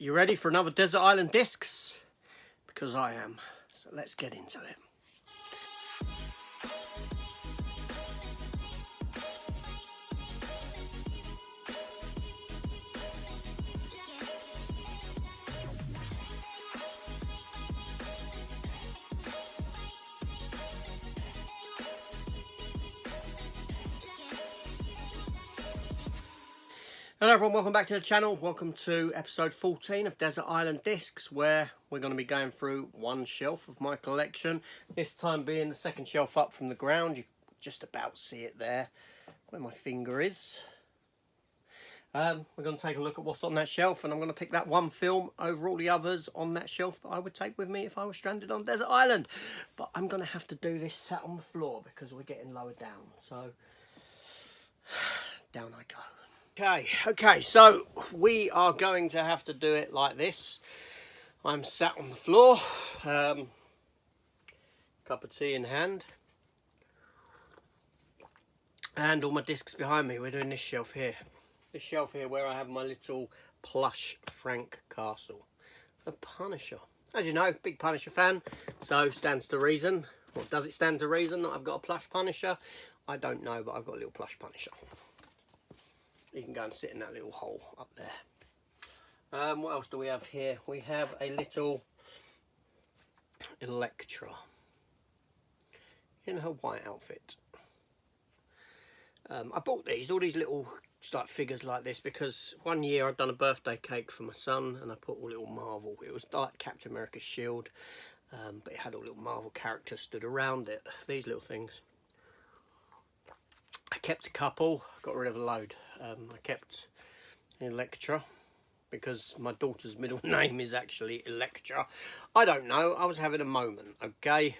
You ready for another Desert Island Discs? Because I am. So let's get into it. Hello everyone, welcome back to the channel. Welcome to episode 14 of Desert Island Discs, where we're going to be going through one shelf of my collection. This time being the second shelf up from the ground. You can just about see it there, where my finger is. We're going to take a look at what's on that shelf, and I'm going to pick that one film over all the others on that shelf that I would take with me if I was stranded on Desert Island. But I'm going to have to do this sat on the floor because we're getting lower down. So, down I go. Okay, so we are going to have to do it like this. I'm sat on the floor, cup of tea in hand, and all my discs behind me. We're doing this shelf here. This shelf here where I have my little plush Frank Castle, the Punisher. As you know, big Punisher fan, so stands to reason. Or does it stand to reason that I've got a plush Punisher? I don't know, but I've got a little plush Punisher. You can go and sit in that little hole up there. What else do we have here? We have a little Elektra in her white outfit. I bought all these little figures like this because one year I'd done a birthday cake for my son and I put a little Marvel. It was like Captain America's shield, but it had all little Marvel characters stood around it. These little things. I kept a couple, got rid of a load. I kept Elektra because my daughter's middle name is actually Elektra. I don't know, I was having a moment, okay?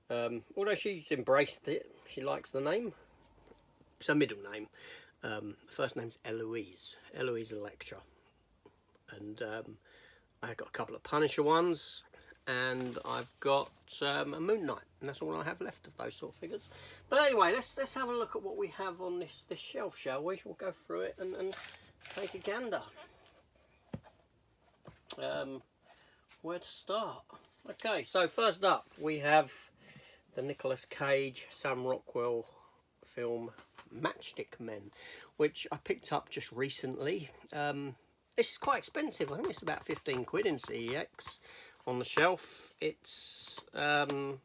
Although she's embraced it, she likes the name. It's her middle name. First name's Eloise Elektra. And I got a couple of Punisher ones. And I've got a Moon Knight, and that's all I have left of those sort of figures. But anyway, let's have a look at what we have on this shelf, shall we? We'll go through it and take a gander. Where to start? Okay, so first up we have the Nicolas Cage, Sam Rockwell film Matchstick Men, which I picked up just recently. This is quite expensive. I think it's about 15 quid in CEX. On the shelf, it's quite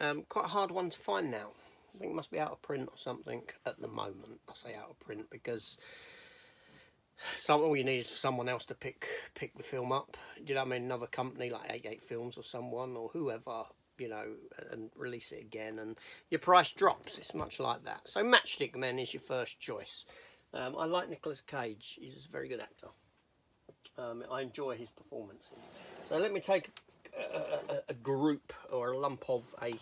a hard one to find now. I think it must be out of print or something at the moment. I say out of print because all you need is for someone else to pick the film up. Do you know what I mean? Another company like 88 Films or someone or whoever, you know, and release it again, and your price drops. It's much like that. So Matchstick Men is your first choice. I like Nicolas Cage. He's a very good actor. I enjoy his performances. So let me take a group or a lump of a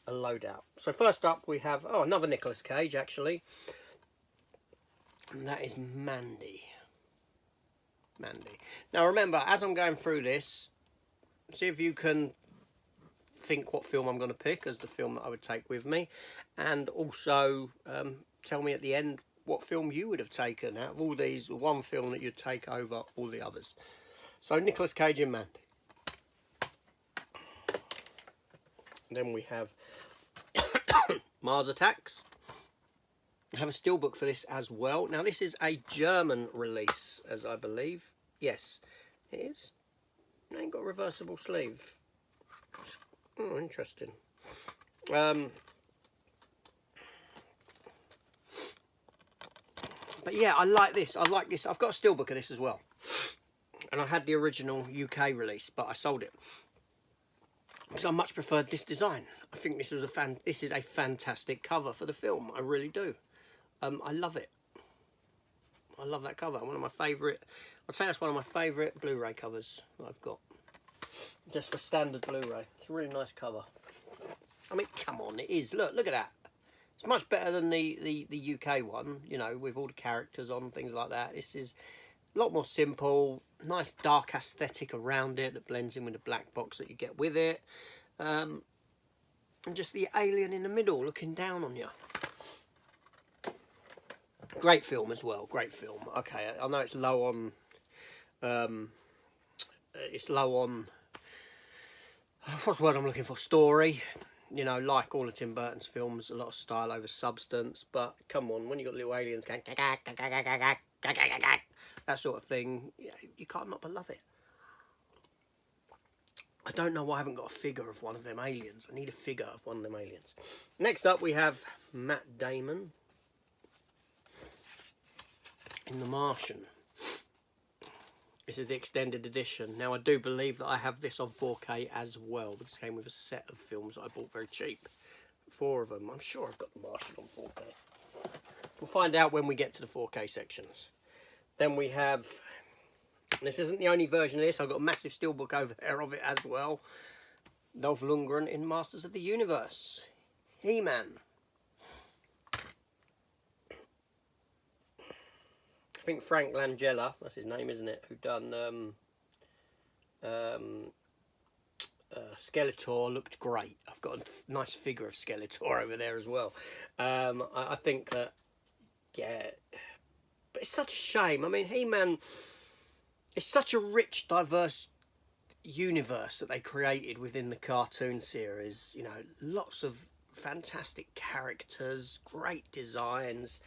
loadout. So first up we have, another Nicolas Cage actually. And that is Mandy. Now remember, as I'm going through this, see if you can think what film I'm going to pick as the film that I would take with me. And also tell me at the end what film you would have taken out of all these, one film that you'd take over all the others. So Nicolas Cage and Mandy. And then we have Mars Attacks. I have a steelbook for this as well. Now this is a German release, as I believe. Yes, it is. It ain't got a reversible sleeve. Oh, interesting. But yeah, I like this. I've got a steelbook of this as well. And I had the original UK release, but I sold it. Because I much preferred this design. I think this is a fantastic cover for the film. I really do. I love it. I love that cover. One of my favourite, I'd say that's one of my favourite Blu-ray covers that I've got. Just for standard Blu-ray. It's a really nice cover. I mean, come on, it is. Look at that. It's much better than the UK one, you know, with all the characters on, things like that. This is a lot more simple, nice dark aesthetic around it that blends in with the black box that you get with it. And just the alien in the middle looking down on you. Great film as well, great film. Okay, I know it's low on... what's the word I'm looking for? Story. You know, like all of Tim Burton's films, a lot of style over substance. But come on, when you got little aliens going, that sort of thing, you can't not but love it. I don't know why I haven't got a figure of one of them aliens. I need a figure of one of them aliens. Next up, we have Matt Damon in The Martian. This is the extended edition. Now, I do believe that I have this on 4K as well, because it came with a set of films that I bought very cheap. 4 of them. I'm sure I've got The Martian on 4K. We'll find out when we get to the 4K sections. Then we have... This isn't the only version of this. I've got a massive steelbook over there of it as well. Dolph Lundgren in Masters of the Universe. He-Man. I think Frank Langella, that's his name, isn't it? Who done Skeletor, looked great. I've got a nice figure of Skeletor over there as well. I think that, yeah, but it's such a shame. I mean, He-Man, it's such a rich, diverse universe that they created within the cartoon series. You know, lots of fantastic characters, great designs,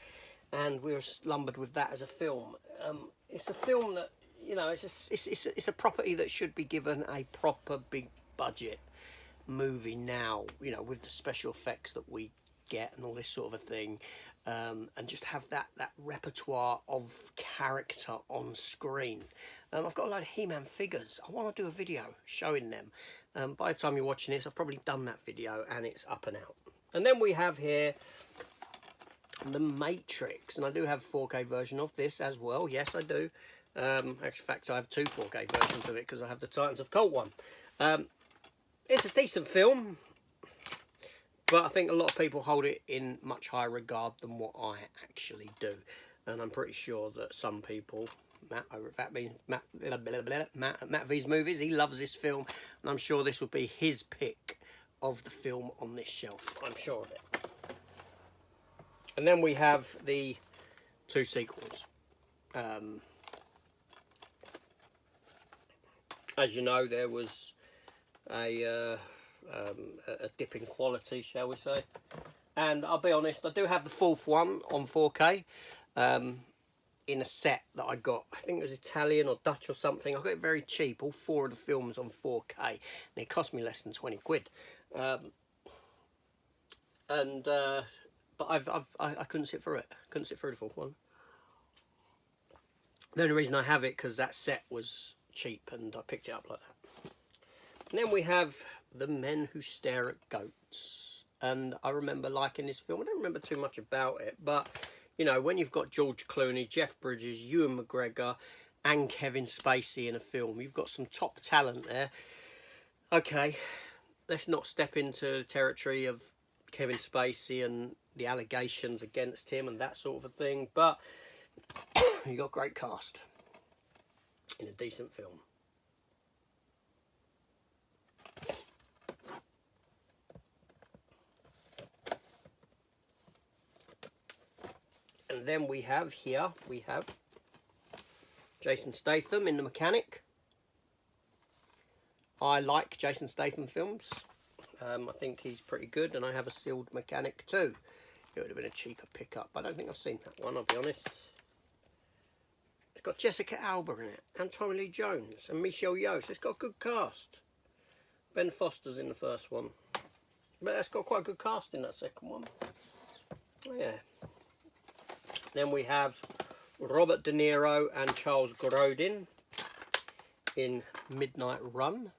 and we were lumbered with that as a film. It's a film that, you know, it's a property that should be given a proper big budget movie now, you know, with the special effects that we get and all this sort of a thing, and just have that repertoire of character on screen. I've got a load of He-Man figures. I want to do a video showing them. By the time you're watching this, I've probably done that video and it's up and out. And then we have here The Matrix, and I do have a 4K version of this as well. Yes, I do. In fact, I have 2 4K versions of it because I have the Titans of Colt one. It's a decent film, but I think a lot of people hold it in much higher regard than what I actually do. And I'm pretty sure that some people, Matt over at Matt V's Movies, he loves this film, and I'm sure this will be his pick of the film on this shelf. I'm sure of it. And then we have the 2 sequels. As you know, there was a dip in quality, shall we say. And I'll be honest, I do have the 4th one on 4K in a set that I got. I think it was Italian or Dutch or something. I got it very cheap, all 4 of the films on 4K. And it cost me less than 20 quid. But I couldn't sit through it. Couldn't sit through the 4th one. The only reason I have it because that set was cheap and I picked it up like that. And then we have The Men Who Stare at Goats. And I remember liking this film. I don't remember too much about it, but you know, when you've got George Clooney, Jeff Bridges, Ewan McGregor and Kevin Spacey in a film, you've got some top talent there. Okay, let's not step into the territory of Kevin Spacey and the allegations against him and that sort of a thing, but you got a great cast in a decent film. And then we have Jason Statham in The Mechanic. I like Jason Statham films. I think he's pretty good, and I have a sealed Mechanic too. It would have been a cheaper pickup. I don't think I've seen that one, I'll be honest. It's got Jessica Alba in it, and Tommy Lee Jones, and Michelle Yeoh, so it's got a good cast. Ben Foster's in the first one, but it's got quite a good cast in that second one. Oh, yeah. Then we have Robert De Niro and Charles Grodin in Midnight Run.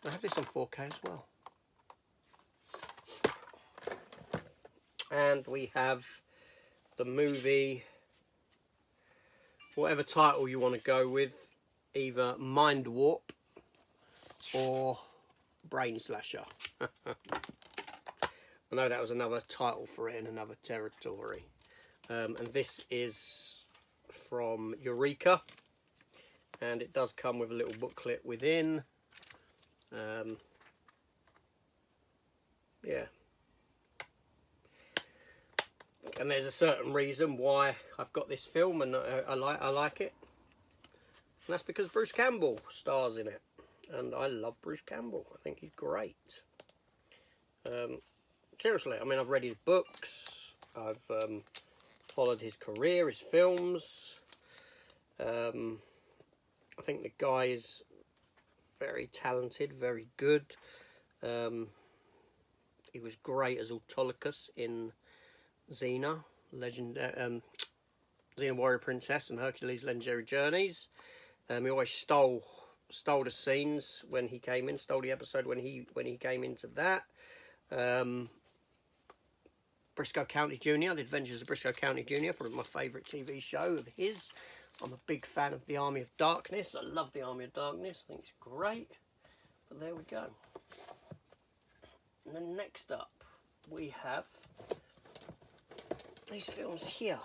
I have this on 4K as well. And we have the movie, whatever title you want to go with, either Mind Warp or Brain Slasher. I know that was another title for it in another territory. And this is from Eureka. And it does come with a little booklet within. Yeah. And there's a certain reason why I've got this film and I like it. And that's because Bruce Campbell stars in it. And I love Bruce Campbell. I think he's great. Seriously, I mean, I've read his books. I've followed his career, his films. I think the guy is very talented, very good. He was great as Autolycus in Xena, Xena Warrior Princess and Hercules Legendary Journeys. He always stole the scenes when he came in, stole the episode when he came into that. Briscoe County Jr., The Adventures of Briscoe County Jr., probably my favourite TV show of his. I'm a big fan of The Army of Darkness. I love The Army of Darkness. I think it's great. But there we go. And then next up, we have these films here.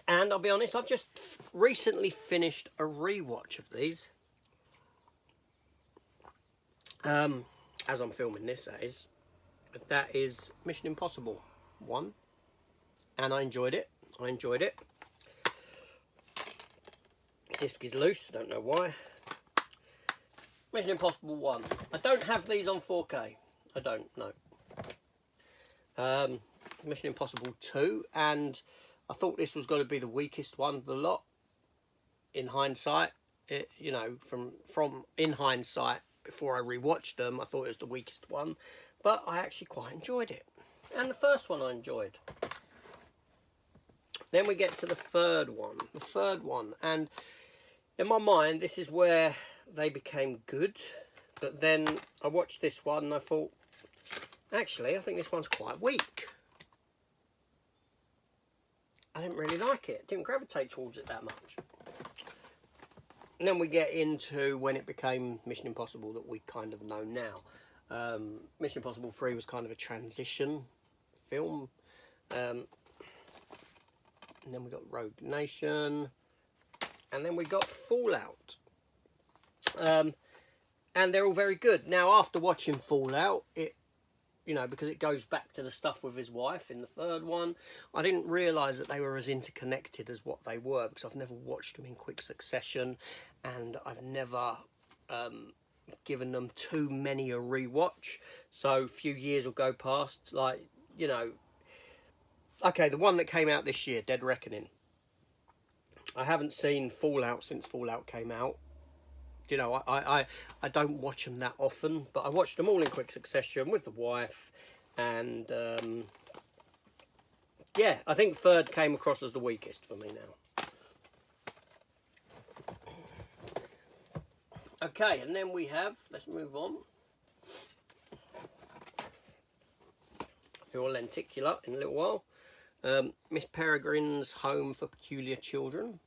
And I'll be honest, I've just recently finished a rewatch of these. As I'm filming this, that is Mission Impossible 1. And I enjoyed it. Disc is loose, don't know why. Mission Impossible 1. I don't have these on 4K. I don't, no. Mission Impossible 2, and I thought this was going to be the weakest one of the lot. In hindsight, you know, from in hindsight, before I rewatched them, I thought it was the weakest one, but I actually quite enjoyed it. And the first one I enjoyed. Then we get to the third one, and in my mind, this is where they became good. But then I watched this one and I thought, actually, I think this one's quite weak. I didn't really like it. Didn't gravitate towards it that much. And then we get into when it became Mission Impossible that we kind of know now. Mission Impossible 3 was kind of a transition film. And then we got Rogue Nation. And then we got Fallout. And they're all very good. Now, after watching Fallout, you know, because it goes back to the stuff with his wife in the third one, I didn't realise that they were as interconnected as what they were, because I've never watched them in quick succession, and I've never given them too many a rewatch. So a few years will go past, like, you know, okay, the one that came out this year, Dead Reckoning. I haven't seen Fallout since Fallout came out. You know, I don't watch them that often, but I watched them all in quick succession with the wife, and yeah, I think third came across as the weakest for me now. Okay, and then we have, let's move on. I feel lenticular in a little while. Miss Peregrine's Home for Peculiar Children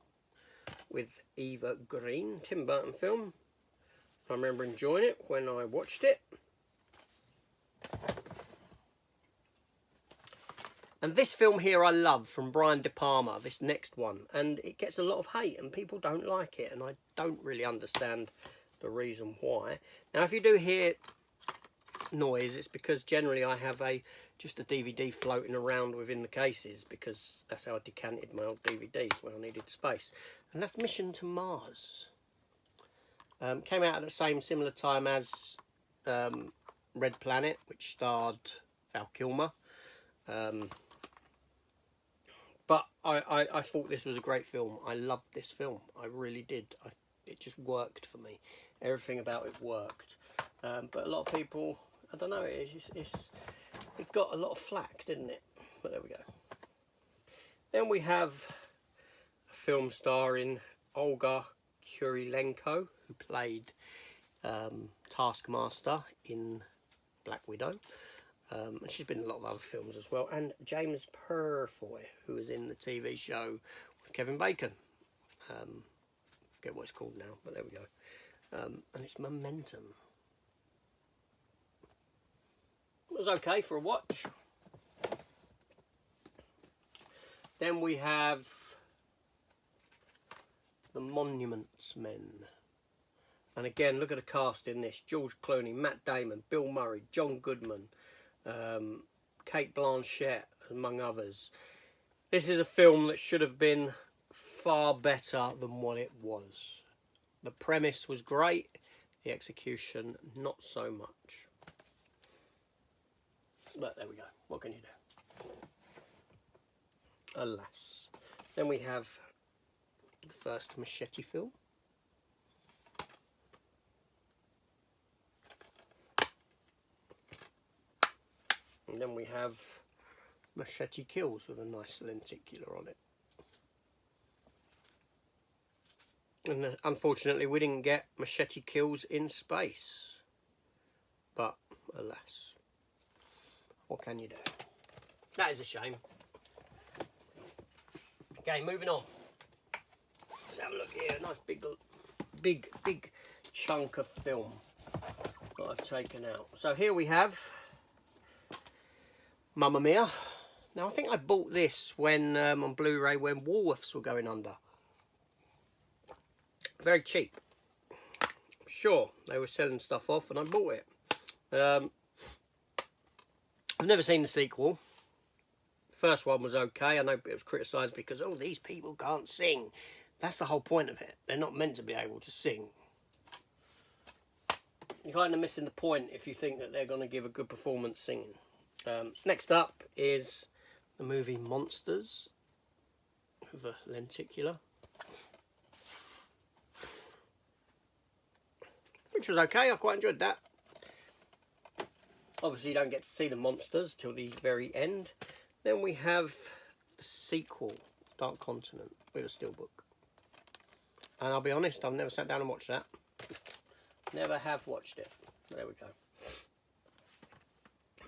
with Eva Green, Tim Burton film. I remember enjoying it when I watched it. And this film here I love, from Brian De Palma, this next one. And it gets a lot of hate and people don't like it, and I don't really understand the reason why. Now, if you do hear noise, it's because generally I have just a DVD floating around within the cases, because that's how I decanted my old DVDs when I needed space. And that's Mission to Mars. Came out at the similar time as Red Planet, which starred Val Kilmer. But I thought this was a great film. I loved this film. I really did. It just worked for me. Everything about it worked. But a lot of people, I don't know, it got a lot of flack, didn't it? But there we go. Then we have a film starring Olga Kurylenko, who played Taskmaster in Black Widow. And she's been in a lot of other films as well. And James Purefoy, who is in the TV show with Kevin Bacon. I forget what it's called now, but there we go. And it's Momentum. It was okay for a watch. Then we have The Monuments Men. And again, look at the cast in this. George Clooney, Matt Damon, Bill Murray, John Goodman, Kate Blanchett, among others. This is a film that should have been far better than what it was. The premise was great, the execution not so much. But there we go, what can you do? Alas. Then we have the first Machete film. And then we have Machete Kills with a nice lenticular on it. And unfortunately we didn't get Machete Kills in space. But alas, what can you do? That is a shame. Okay, moving on. Let's have a look here. Nice big chunk of film that I've taken out. So here we have Mamma Mia. Now I think I bought this when on Blu-ray when Woolworths were going under. Very cheap. Sure, they were selling stuff off and I bought it. I've never seen the sequel. First one was okay. I know it was criticised because, oh, these people can't sing. That's the whole point of it. They're not meant to be able to sing. You're kind of missing the point if you think that they're going to give a good performance singing. Next up is the movie Monsters with a lenticular, which was okay. I quite enjoyed that. Obviously you don't get to see the monsters till the very end. Then we have the sequel, Dark Continent, with a steelbook. And I'll be honest, I've never sat down and watched that. Never have watched it. There we go.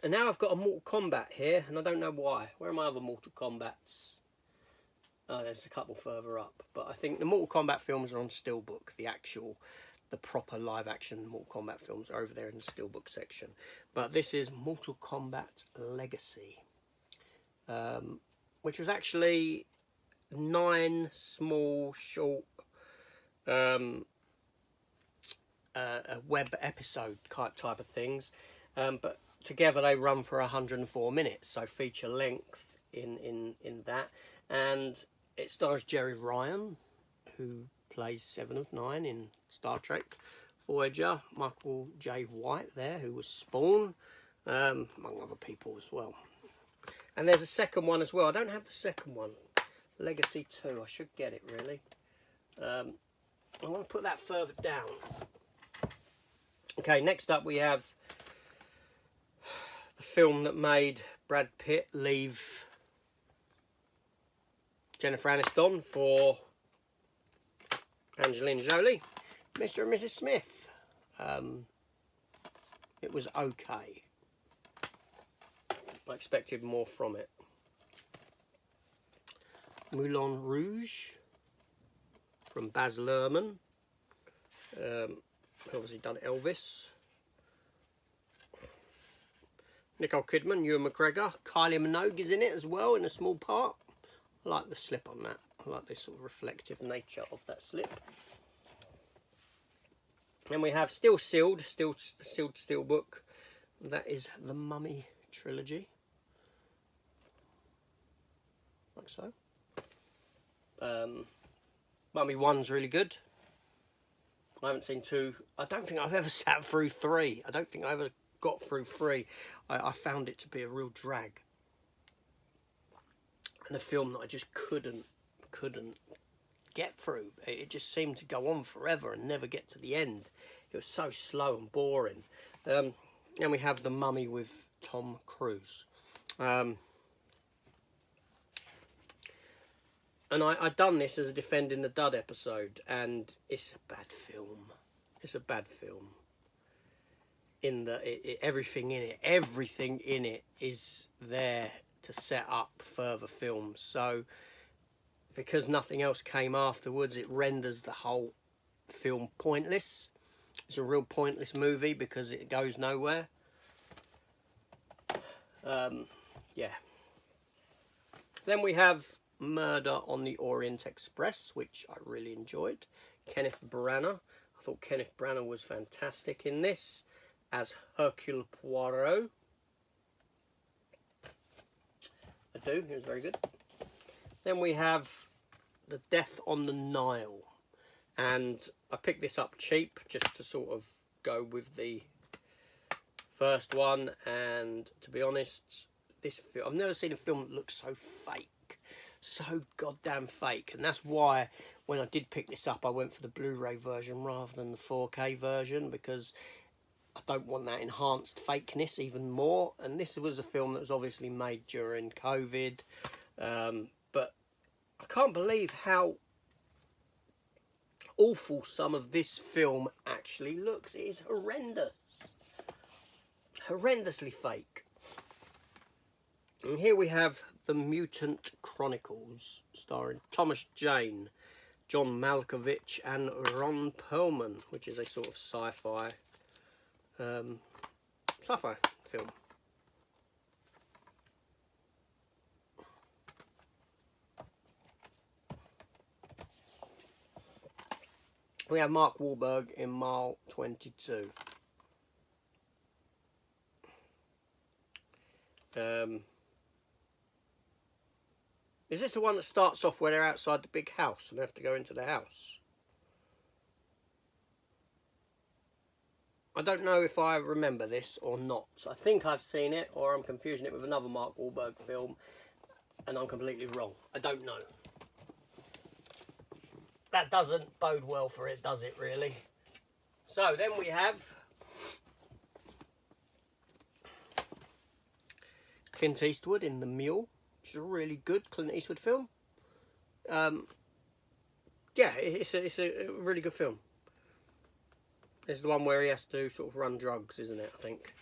And now I've got a Mortal Kombat here, and I don't know why. Where are my other Mortal Kombats? Oh, there's a couple further up. But I think the Mortal Kombat films are on steelbook. The proper live-action Mortal Kombat films are over there in the steelbook section. But this is Mortal Kombat Legacy. Which was actually 9 small, short web episode type of things. But together they run for 104 minutes, so feature length in that. And it stars Jerry Ryan, who plays 7 of 9 in Star Trek Voyager. Michael J. White there, who was Spawn, among other people as well. And there's a second one as well. I don't have the second one. Legacy 2. I should get it, really. I want to put that further down. Okay, next up we have the film that made Brad Pitt leave Jennifer Aniston for Angelina Jolie. Mr. and Mrs. Smith. It was okay. I expected more from it. Moulin Rouge from Baz Luhrmann. Obviously done Elvis. Nicole Kidman, Ewan McGregor. Kylie Minogue is in it as well in a small part. I like the slip on that. I like the sort of reflective nature of that slip. Then we have still sealed steelbook. That is the Mummy trilogy. Like so. Mummy 1's really good. I haven't seen 2. I don't think I've ever sat through 3. I don't think I ever got through 3. I found it to be a real drag. And a film that I just couldn't get through. It just seemed to go on forever and never get to the end. It was so slow and boring. And we have The Mummy with Tom Cruise. And I done this as a Defending the Dud episode, and it's a bad film. It's a bad film. Everything in it is there to set up further films. So, because nothing else came afterwards, it renders the whole film pointless. It's a real pointless movie because it goes nowhere. Yeah. Then we have Murder on the Orient Express, which I really enjoyed. Kenneth Branagh. I thought Kenneth Branagh was fantastic in this as Hercule Poirot. I do. It was very good. Then we have The Death on the Nile. And I picked this up cheap just to sort of go with the first one. And to be honest, this film, I've never seen a film that looks so fake. So goddamn fake. And that's why when I did pick this up, I went for the Blu-ray version rather than the 4K version, because I don't want that enhanced fakeness even more. And this was a film that was obviously made during COVID. But I can't believe how awful some of this film actually looks. It is horrendous. Horrendously fake. And here we have The Mutant Chronicles, starring Thomas Jane, John Malkovich and Ron Perlman, which is a sort of sci-fi film. We have Mark Wahlberg in Mile 22. Is this the one that starts off where they're outside the big house and they have to go into the house? I don't know if I remember this or not. I think I've seen it, or I'm confusing it with another Mark Wahlberg film, and I'm completely wrong. I don't know. That doesn't bode well for it, does it, really? So then we have Clint Eastwood in The Mule, which is a really good Clint Eastwood film. Yeah, it's a really good film. It's the one where he has to sort of run drugs, isn't it, I think?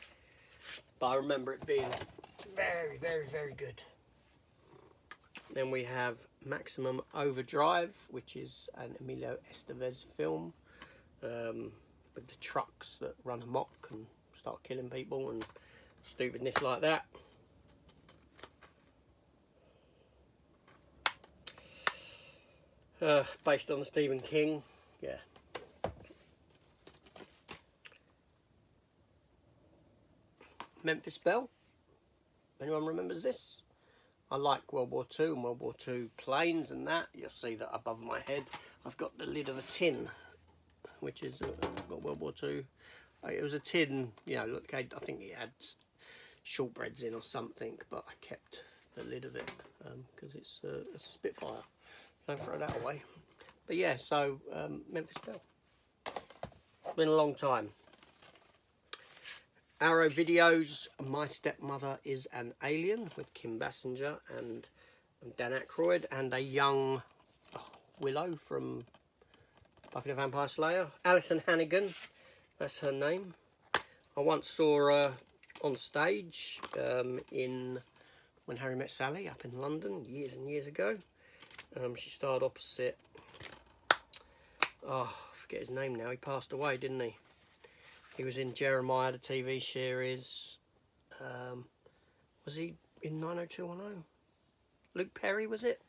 But I remember it being very, very, very good. Then we have Maximum Overdrive, which is an Emilio Estevez film, with the trucks that run amok and start killing people and stupidness like that. Based on Stephen King, yeah. Memphis Belle. Anyone remembers this? I like World War II and World War II planes and that. You'll see that above my head I've got the lid of a tin, which is got World War II. It was a tin, you know, look, I think it had shortbreads in or something, but I kept the lid of it because it's a Spitfire. Don't throw that away. But yeah, so Memphis Belle. Been a long time. Arrow Videos, My Stepmother is an Alien, with Kim Basinger and Dan Aykroyd, and a young Willow from Buffy the Vampire Slayer. Alison Hannigan, that's her name. I once saw her on stage in When Harry Met Sally up in London years and years ago. She starred opposite, I forget his name now, he passed away, didn't he? He was in Jeremiah, the TV series. Was he in 90210? Luke Perry, was it?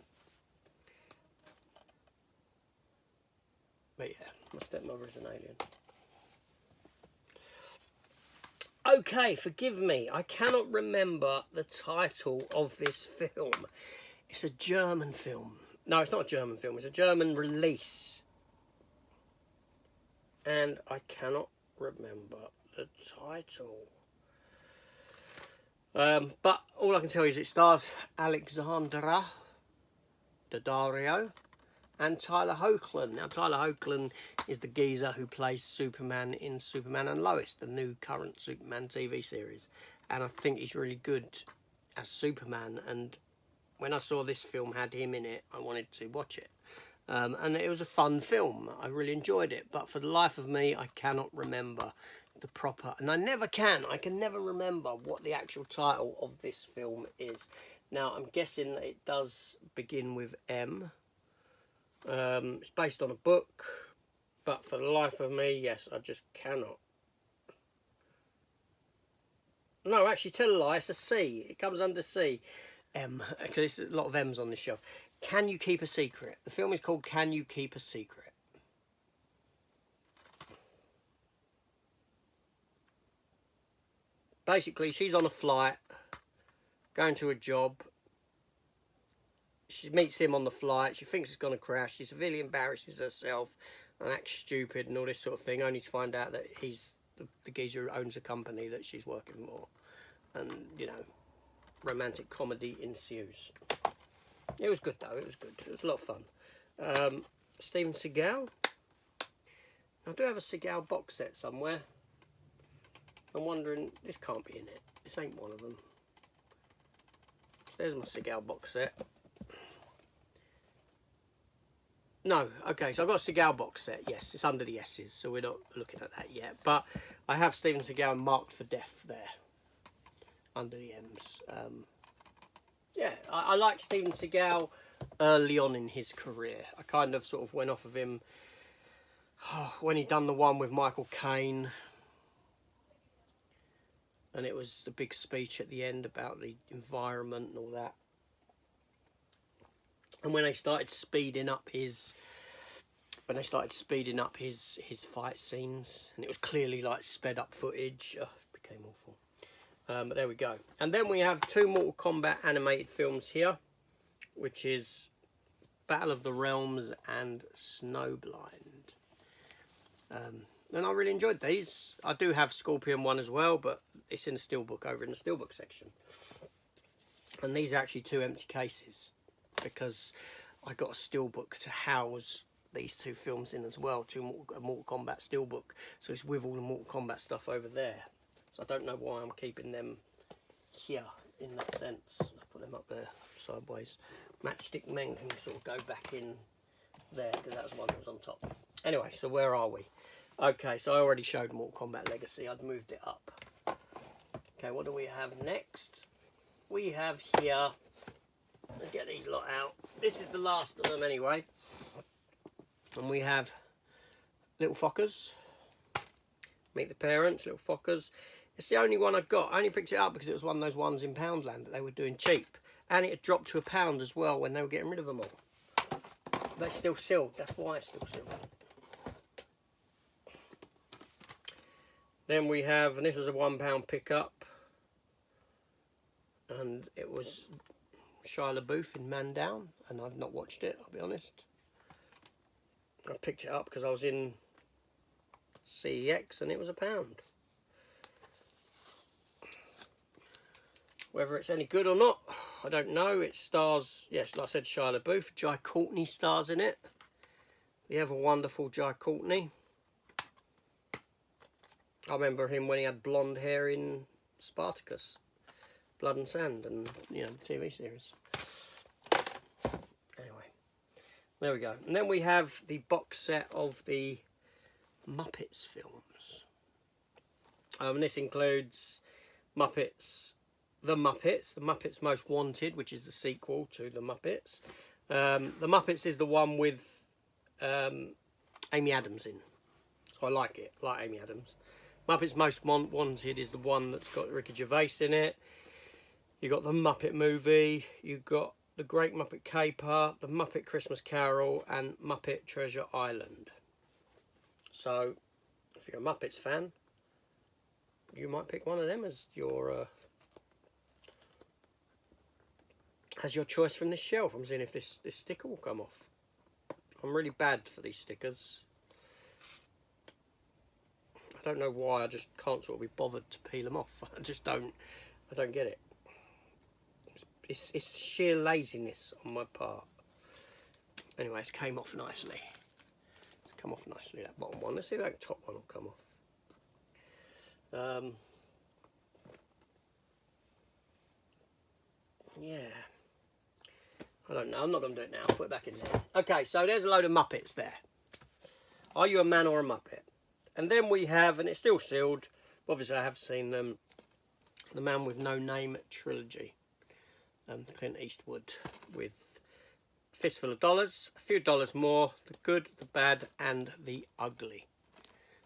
But yeah, My Stepmother is an Alien. Okay, forgive me. I cannot remember the title of this film. It's a German film. No, it's not a German film. It's a German release. And I cannot remember the title. But all I can tell you is it stars Alexandra Daddario and Tyler Hoechlin. Now, Tyler Hoechlin is the geezer who plays Superman in Superman and Lois, the new current Superman TV series. And I think he's really good as Superman. And when I saw this film had him in it, I wanted to watch it. And it was a fun film. I really enjoyed it. But for the life of me, I cannot remember the proper... And I never can. I can never remember what the actual title of this film is. Now, I'm guessing that it does begin with M. It's based on a book. But for the life of me, yes, I just cannot. No, actually, tell a lie. It's a C. It comes under C. M. Because there's a lot of M's on this shelf. Can You Keep a Secret? The film is called Can You Keep a Secret? Basically, she's on a flight, going to a job, she meets him on the flight. She thinks it's going to crash. She severely embarrasses herself and acts stupid and all this sort of thing, only to find out that he's the geezer who owns the company that she's working for. And, you know, romantic comedy ensues. It was good, though. It was good. It was a lot of fun. Steven Seagal. I do have a Seagal box set somewhere. I'm wondering, this can't be in it. This ain't one of them. So there's my Seagal box set. No, okay, so I've got a Seagal box set. Yes, it's under the S's, so we're not looking at that yet. But I have Steven Seagal marked for death there, under the M's. Yeah, I like Steven Seagal early on in his career. I kind of sort of went off of him when he done the one with Michael Caine. And it was the big speech at the end about the environment and all that. And when they started speeding up his fight scenes, and it was clearly like sped up footage, it became awful. But there we go. And then we have 2 Mortal Kombat animated films here, which is Battle of the Realms and Snowblind. And I really enjoyed these. I do have Scorpion 1 as well, but it's in the Steelbook, over in the Steelbook section. And these are actually 2 empty cases, because I got a Steelbook to house these 2 films in as well, a Mortal Kombat Steelbook. So it's with all the Mortal Kombat stuff over there. So I don't know why I'm keeping them here in that sense. I'll put them up there sideways. Matchstick Men can sort of go back in there, because that was one that was on top. Anyway, so where are we? Okay, so I already showed Mortal Kombat Legacy. I'd moved it up. Okay, what do we have next? We have here, let's get these lot out. This is the last of them anyway. And we have Little Fockers. Meet the Parents, Little Fockers. It's the only one I got. I only picked it up because it was one of those ones in Poundland that they were doing cheap. And it had dropped to £1 as well when they were getting rid of them all. But it's still sealed. That's why it's still sealed. Then we have, and this was a £1 pickup. And it was Shia LaBeouf in Man Down. And I've not watched it, I'll be honest. I picked it up because I was in CEX and it was £1. Whether it's any good or not, I don't know. It stars, yes, like I said, Shia LaBeouf. Jai Courtney stars in it. The ever wonderful Jai Courtney. I remember him when he had blonde hair in Spartacus, Blood and Sand, and, you know, the TV series. Anyway, there we go. And then we have the box set of the Muppets films. This includes The Muppets Most Wanted, which is the sequel to The Muppets. The Muppets is the one with Amy Adams in. So I like it, I like Amy Adams. Muppets Most Wanted is the one that's got Ricky Gervais in it. You've got The Muppet Movie, you've got The Great Muppet Caper, The Muppet Christmas Carol, and Muppet Treasure Island. So, if you're a Muppets fan, you might pick one of them as your choice from this shelf. I'm seeing if this sticker will come off. I'm really bad for these stickers. I don't know why, I just can't sort of be bothered to peel them off. I don't get it. It's sheer laziness on my part. Anyway, it came off nicely. It's come off nicely, that bottom one. Let's see if that top one will come off. Yeah. I don't know. I'm not going to do it now. I'll put it back in there. Okay, so there's a load of Muppets there. Are you a man or a Muppet? And then we have, and it's still sealed, obviously I have seen them, The Man with No Name trilogy. Clint Eastwood with Fistful of Dollars, a few dollars more, the good, the bad, and the ugly.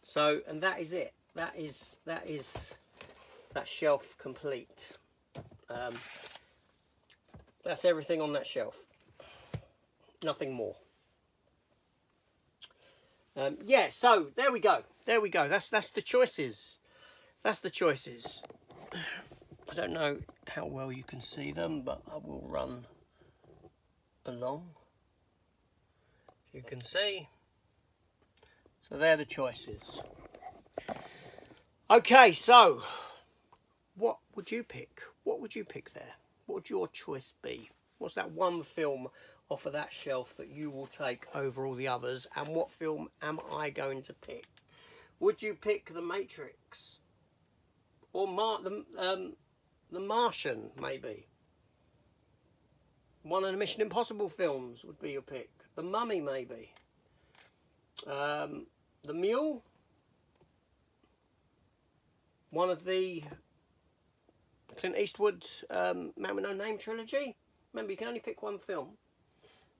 So, and that is it. That is that shelf complete. That's everything on that shelf. Nothing more. Yeah, so there we go. There we go. That's the choices. That's the choices. I don't know how well you can see them, but I will run along, if you can see. So they're the choices. Okay, so what would you pick? What would you pick there? What would your choice be? What's that one film off of that shelf that you will take over all the others? And what film am I going to pick? Would you pick The Matrix? Or The Martian, maybe? One of the Mission Impossible films would be your pick. The Mummy, maybe. The Mule. One of the Clint Eastwood Man with No Name trilogy. Remember, you can only pick one film.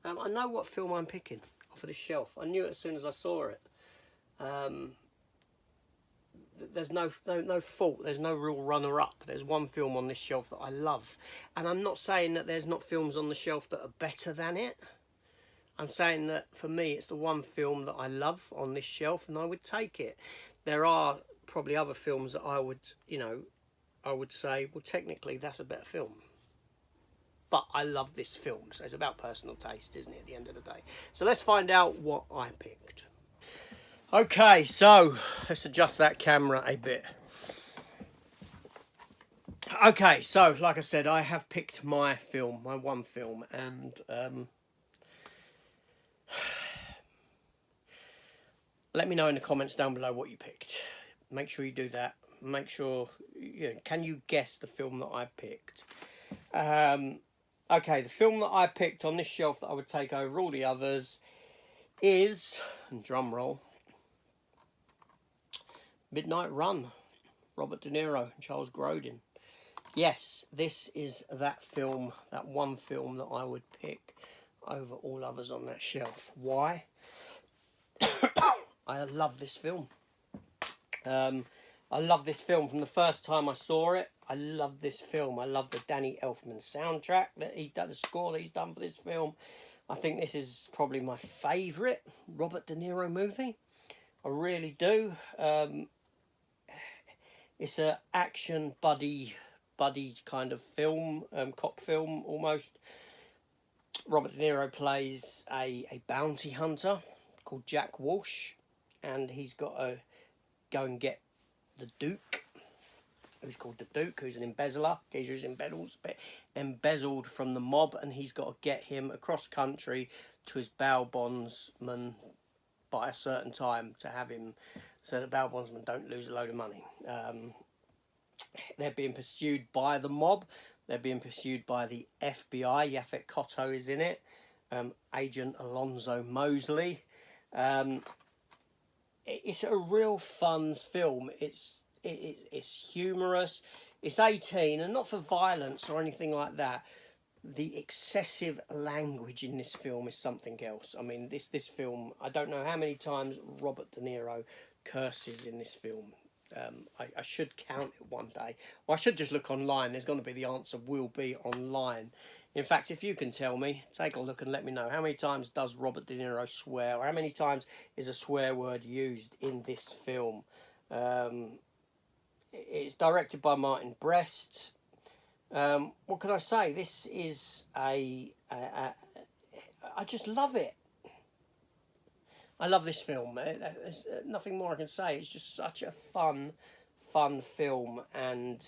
I know what film I'm picking off of this shelf. I knew it as soon as I saw it. There's no fault. There's no real runner-up. There's one film on this shelf that I love. And I'm not saying that there's not films on the shelf that are better than it. I'm saying that for me, it's the one film that I love on this shelf, and I would take it. There are probably other films that I would, I would say, well, technically that's a better film. But I love this film, so it's about personal taste, isn't it, at the end of the day? So let's find out what I picked. Okay, so let's adjust that camera a bit. Okay, so like I said, I have picked my film, my one film, and let me know in the comments down below what you picked. Make sure you do that. Make sure, can you guess the film that I picked? Okay, the film that I picked on this shelf that I would take over all the others is, and drum roll, Midnight Run, Robert De Niro and Charles Grodin. Yes, this is that film, that one film that I would pick over all others on that shelf. Why? I love this film. I love this film from the first time I saw it. I love this film. I love the Danny Elfman soundtrack that he done, the score that he's done for this film. I think this is probably my favourite Robert De Niro movie. I really do. It's an action buddy kind of film, cop film almost. Robert De Niro plays a bounty hunter called Jack Walsh, and he's got to go and get the Duke, who's called the Duke, who's an embezzler. He's embezzled from the mob, and he's got to get him across country to his bail bondsman by a certain time to have him, so the bail bondsman don't lose a load of money. They're being pursued by the mob. They're being pursued by the FBI. Yaphet Kotto is in it. Agent Alonzo Mosley. It's a real fun film. It's humorous. It's 18, and not for violence or anything like that. The excessive language in this film is something else. I mean, this film, I don't know how many times Robert De Niro curses in this film. I should count it one day. Or I should just look online. There's going to be, the answer will be online. In fact, if you can tell me, take a look and let me know. How many times does Robert De Niro swear? Or how many times is a swear word used in this film? It's directed by Martin Brest. What can I say? This is I just love it. I love this film. There's nothing more I can say. It's just such a fun film, and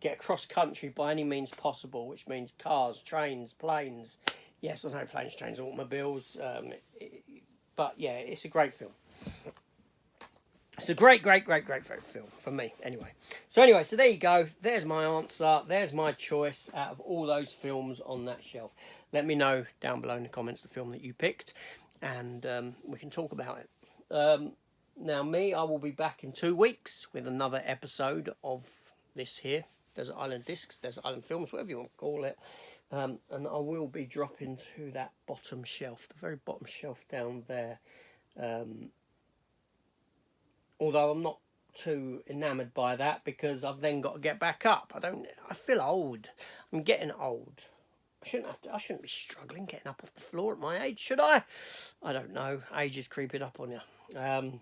get across country by any means possible, which means cars, trains, planes. Yes, I know planes, trains, automobiles. But yeah, it's a great film. It's a great film for me, anyway. So there you go. There's my answer. There's my choice out of all those films on that shelf. Let me know down below in the comments the film that you picked, and we can talk about it. Now, I will be back in 2 weeks with another episode of this here, Desert Island Discs, Desert Island Films, whatever you want to call it. And I will be dropping to that bottom shelf, the very bottom shelf down there. Although I'm not too enamoured by that, because I've then got to get back up. I feel old. I'm getting old. I shouldn't be struggling getting up off the floor at my age, should I? I don't know. Age is creeping up on you. But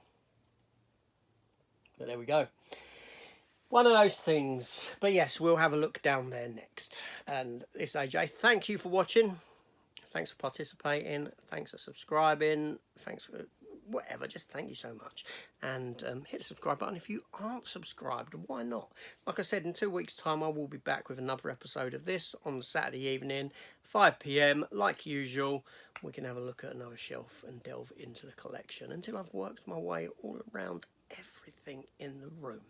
there we go. one of those things. But yes, we'll have a look down there next. And it's AJ. Thank you for watching. Thanks for participating. Thanks for subscribing. Thanks for whatever. Just thank you so much. And hit the subscribe button if you aren't subscribed. Why not? Like I said, in 2 weeks' time, I will be back with another episode of this on Saturday evening, 5 PM. Like usual, we can have a look at another shelf and delve into the collection until I've worked my way all around everything in the room.